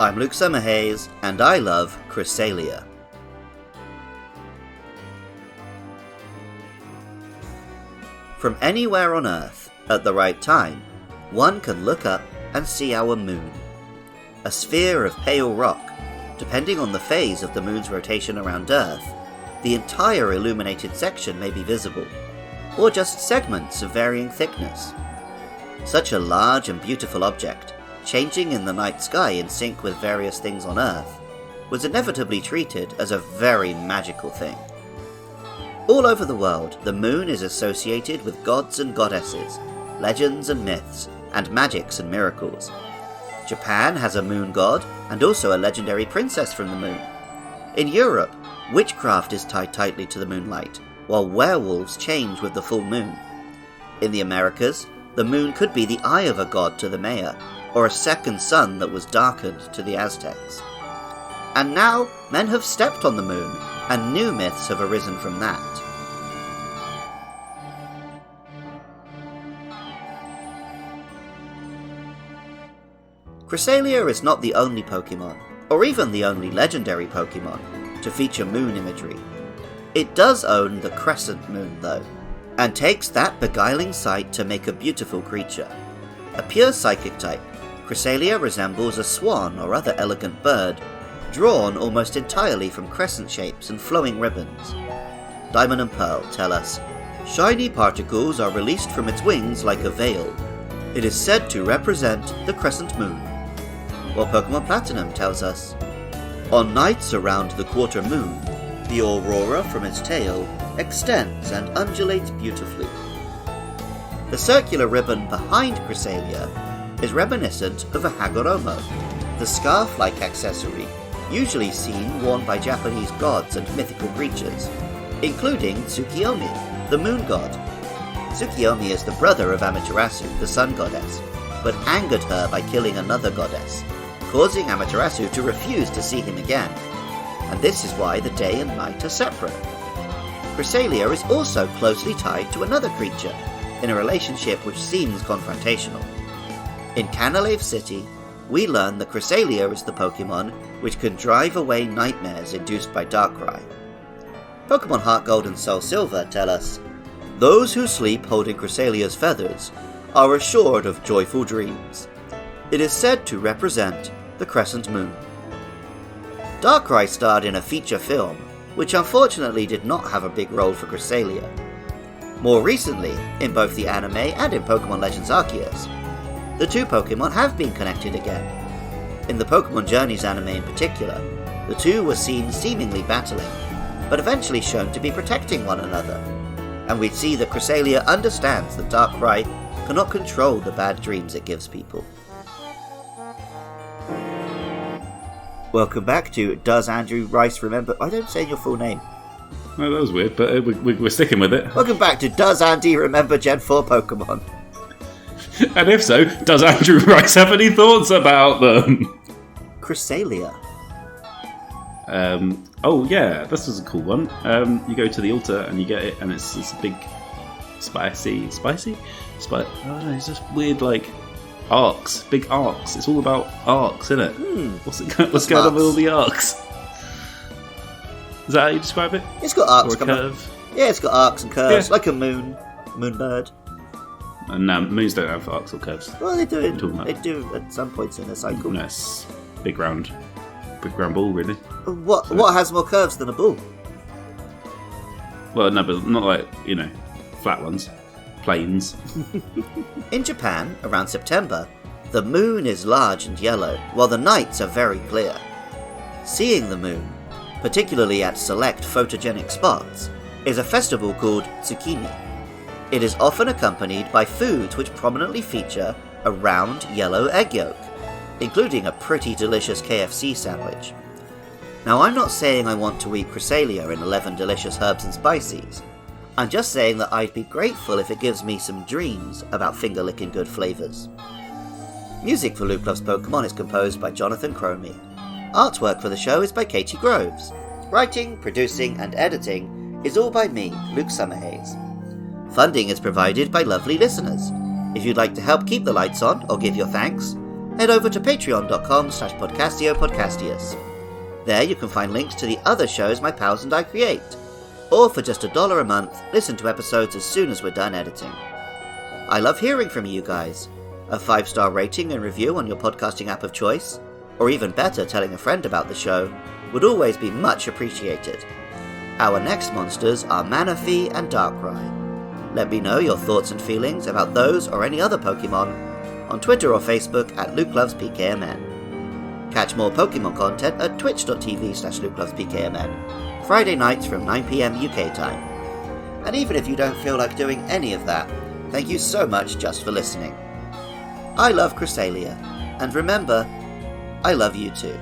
I'm Luke Summerhays, and I love Cresselia. From anywhere on Earth, at the right time, one can look up and see our moon. A sphere of pale rock, depending on the phase of the moon's rotation around Earth, the entire illuminated section may be visible, or just segments of varying thickness. Such a large and beautiful object, changing in the night sky in sync with various things on Earth, was inevitably treated as a very magical thing. All over the world, the moon is associated with gods and goddesses, legends and myths, and magics and miracles. Japan has a moon god, and also a legendary princess from the moon. In Europe, witchcraft is tied tightly to the moonlight, while werewolves change with the full moon. In the Americas, the moon could be the eye of a god to the Maya, or a second sun that was darkened to the Aztecs. And now, men have stepped on the moon, and new myths have arisen from that. Cresselia is not the only Pokémon, or even the only legendary Pokémon, to feature moon imagery. It does own the crescent moon, though, and takes that beguiling sight to make a beautiful creature. A pure psychic type, Cresselia resembles a swan or other elegant bird, drawn almost entirely from crescent shapes and flowing ribbons. Diamond and Pearl tell us, shiny particles are released from its wings like a veil. It is said to represent the crescent moon. While Pokémon Platinum tells us, on nights around the quarter moon, the aurora from its tail extends and undulates beautifully. The circular ribbon behind Cresselia is reminiscent of a hagoromo, the scarf-like accessory usually seen worn by Japanese gods and mythical creatures, including Tsukiyomi, the moon god. Tsukiyomi is the brother of Amaterasu, the sun goddess, but angered her by killing another goddess, causing Amaterasu to refuse to see him again, and this is why the day and night are separate. Cresselia is also closely tied to another creature, in a relationship which seems confrontational. In Canalave City, we learn that Cresselia is the Pokémon which can drive away nightmares induced by Darkrai. Pokémon Heart Gold and Soul Silver tell us, those who sleep holding Cresselia's feathers are assured of joyful dreams. It is said to represent the crescent moon. Darkrai starred in a feature film, which unfortunately did not have a big role for Cresselia. More recently, in both the anime and in Pokémon Legends Arceus, the two Pokémon have been connected again. In the Pokémon Journeys anime in particular, the two were seen seemingly battling, but eventually shown to be protecting one another, and we'd see that Cresselia understands that Darkrai cannot control the bad dreams it gives people. Welcome back to Does Andrew Rice Remember... I don't say your full name. No, that was weird, but we're sticking with it. Welcome back to Does Andy Remember Gen 4 Pokémon? And if so, does Andrew Rice have any thoughts about them? Cresselia. Oh yeah, this was a cool one. You go to the altar and you get it, and it's this big spicy? I don't know, it's just weird, like, arcs, big arcs. It's all about arcs, isn't it? What's going on with all the arcs? Is that how you describe it? It's got arcs. Or a curve? Yeah, it's got arcs and curves, like a moonbird. And moons don't have arcs or curves. Well, they do. They do at some points in their cycle. No, it's big round ball, really. What has more curves than a ball? Well, no, but not like, flat ones. Planes. In Japan, around September, the moon is large and yellow, while the nights are very clear. Seeing the moon, particularly at select photogenic spots, is a festival called Tsukimi. It is often accompanied by foods which prominently feature a round yellow egg yolk, including a pretty delicious KFC sandwich. Now, I'm not saying I want to eat Cresselia in 11 delicious herbs and spices. I'm just saying that I'd be grateful if it gives me some dreams about finger-licking good flavours. Music for Luke Loves Pokémon is composed by Jonathan Cromie. Artwork for the show is by Katie Groves. Writing, producing and editing is all by me, Luke Summerhays. Funding is provided by lovely listeners. If you'd like to help keep the lights on or give your thanks, head over to patreon.com/podcastiopodcastius. There you can find links to the other shows my pals and I create. Or for just $1 a month, listen to episodes as soon as we're done editing. I love hearing from you guys. A 5-star rating and review on your podcasting app of choice, or even better, telling a friend about the show, would always be much appreciated. Our next monsters are Manaphy and Darkrai. Let me know your thoughts and feelings about those or any other Pokémon on Twitter or Facebook at LukeLovesPKMN. Catch more Pokémon content at twitch.tv/LukeLovesPKMN, Friday nights from 9 PM UK time. And even if you don't feel like doing any of that, thank you so much just for listening. I love Cresselia, and remember, I love you too.